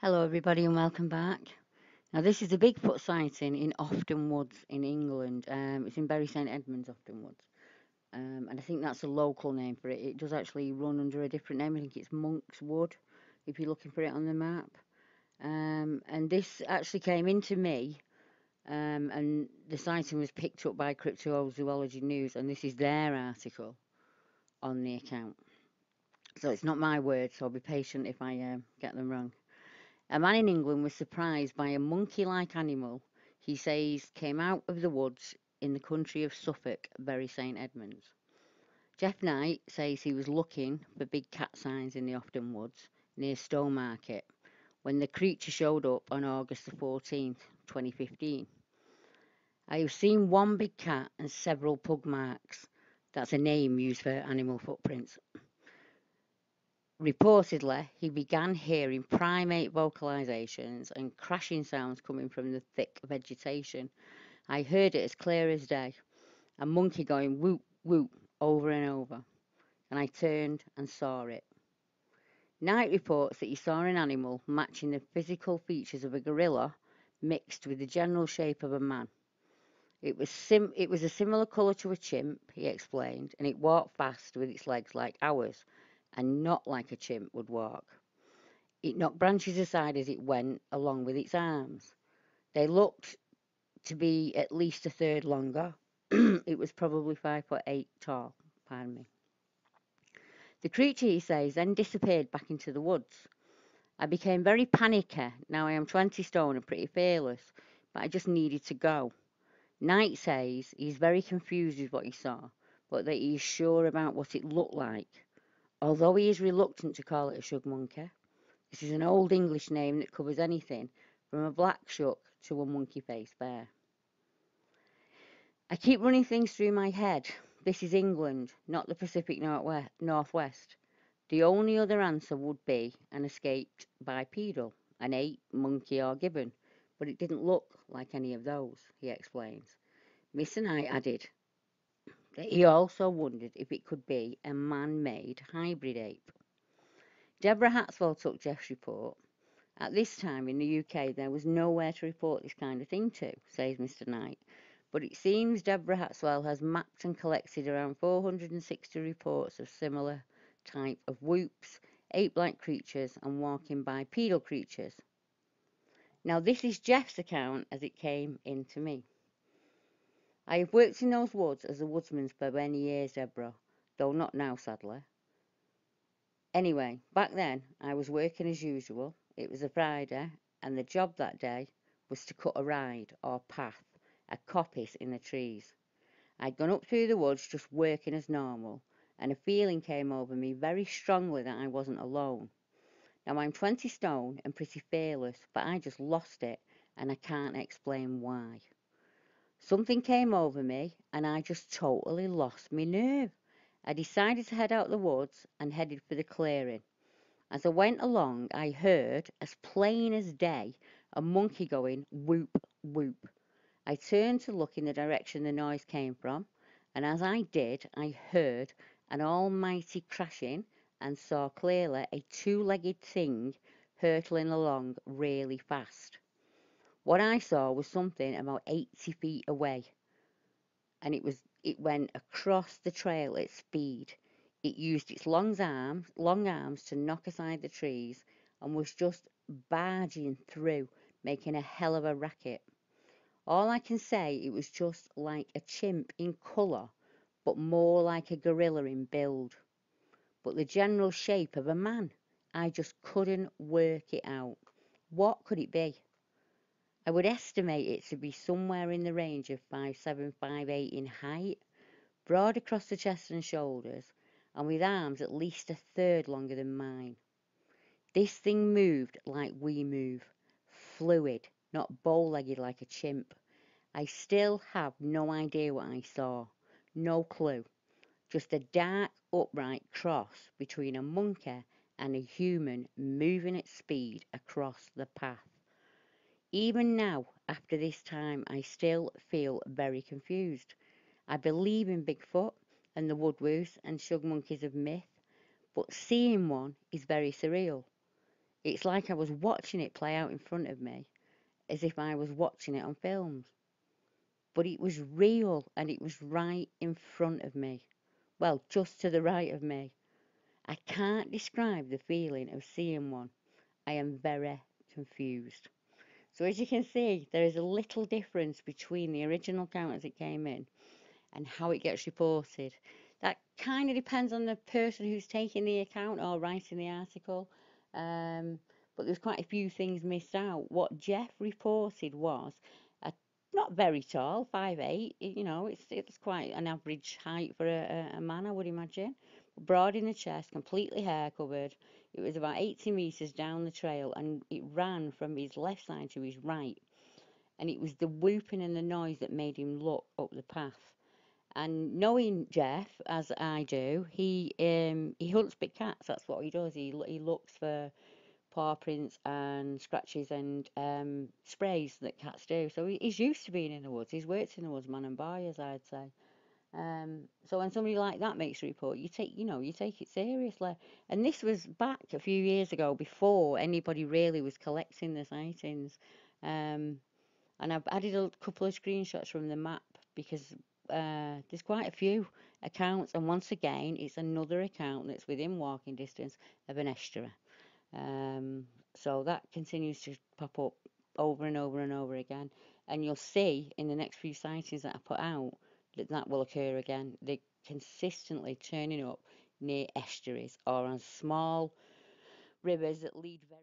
Hello, everybody, and welcome back. Now, this is a Bigfoot sighting in Ofton Woods in England. It's in Bury St Edmunds, Ofton Woods, and I think that's a local name for it. It does actually run under a different name. I think it's Monk's Wood, if you're looking for it on the map. And this actually came into me, and the sighting was picked up by Cryptozoology News, and this is their article on the account. So it's not my words, so be patient if I get them wrong. A man in England was surprised by a monkey-like animal he says came out of the woods in the country of Suffolk, Bury St Edmunds. Jeff Knight says he was looking for big cat signs in the Ofton Woods near Stowmarket when the creature showed up on August the 14th, 2015. I have seen one big cat and several pug marks. That's a name used for animal footprints. Reportedly, he began hearing primate vocalizations and crashing sounds coming from the thick vegetation. I heard it as clear as day, a monkey going whoop, whoop over and over, and I turned and saw it. Knight reports that he saw an animal matching the physical features of a gorilla mixed with the general shape of a man. It was a similar colour to a chimp, he explained, and it walked fast with its legs like ours, and not like a chimp would walk. It knocked branches aside as it went along with its arms. They looked to be at least a third longer. It was probably 5'8" tall. Pardon me. The creature, he says, then disappeared back into the woods. I became very panicky. Now I am 20 stone and pretty fearless, but I just needed to go. Knight says he's very confused with what he saw, but that he is sure about what it looked like, although he is reluctant to call it a shug monkey. This is an old English name that covers anything from a black shuck to a monkey-faced bear. I keep running things through my head. This is England, not the Pacific Northwest. The only other answer would be an escaped bipedal, an ape, monkey or gibbon, but it didn't look like any of those, he explains. Miss and I added that he also wondered if it could be a man-made hybrid ape. Deborah Hatswell took Jeff's report. At this time in the UK, there was nowhere to report this kind of thing to, says Mr. Knight, but it seems Deborah Hatswell has mapped and collected around 460 reports of similar type of whoops, ape-like creatures and walking bipedal creatures. Now this is Jeff's account as it came in to me. I have worked in those woods as a woodsman for many years, Deborah, though not now, sadly. Anyway, back then I was working as usual. It was a Friday, and the job that day was to cut a ride or path, a coppice in the trees. I'd gone up through the woods just working as normal, and a feeling came over me very strongly that I wasn't alone. Now I'm 20 stone and pretty fearless, but I just lost it, and I can't explain why. Something came over me, and I just totally lost my nerve. I decided to head out the woods and headed for the clearing. As I went along, I heard, as plain as day, a monkey going whoop, whoop. I turned to look in the direction the noise came from, and as I did, I heard an almighty crashing and saw clearly a two-legged thing hurtling along really fast. What I saw was something about 80 feet away, and it went across the trail at speed. It used its long arms to knock aside the trees and was just barging through, making a hell of a racket. All I can say, it was just like a chimp in colour, but more like a gorilla in build. But the general shape of a man, I just couldn't work it out. What could it be? I would estimate it to be somewhere in the range of 5'7", 5'8" in height, broad across the chest and shoulders, and with arms at least a third longer than mine. This thing moved like we move, fluid, not bow-legged like a chimp. I still have no idea what I saw, no clue. Just a dark, upright cross between a monkey and a human moving at speed across the path. Even now, after this time, I still feel very confused. I believe in Bigfoot and the woodwoos and shug monkeys of myth, but seeing one is very surreal. It's like I was watching it play out in front of me, as if I was watching it on films. But it was real and it was right in front of me. Well, just to the right of me. I can't describe the feeling of seeing one. I am very confused. So as you can see, there is a little difference between the original count as it came in and how it gets reported. That kind of depends on the person who's taking the account or writing the article. Um, but there's quite a few things missed out. What Jeff reported was a, not very tall, 5'8". It's quite an average height for a man, I would imagine. Broad in the chest, completely hair covered. It was about 80 metres down the trail and it ran from his left side to his right. And it was the whooping and the noise that made him look up the path. And knowing Jeff as I do, he hunts big cats. That's what he does. He looks for paw prints and scratches and sprays that cats do. So he's used to being in the woods. He's worked in the woods, man and boy, as I'd say. So when somebody like that makes a report, you take it seriously. And this was back a few years ago, before anybody really was collecting the sightings. Um, and I've added a couple of screenshots from the map because there's quite a few accounts, and once again, it's another account that's within walking distance of an estuary. Um, so that continues to pop up over and over and over again, and you'll see in the next few sightings that I put out that that will occur again. They're consistently turning up near estuaries or on small rivers that lead very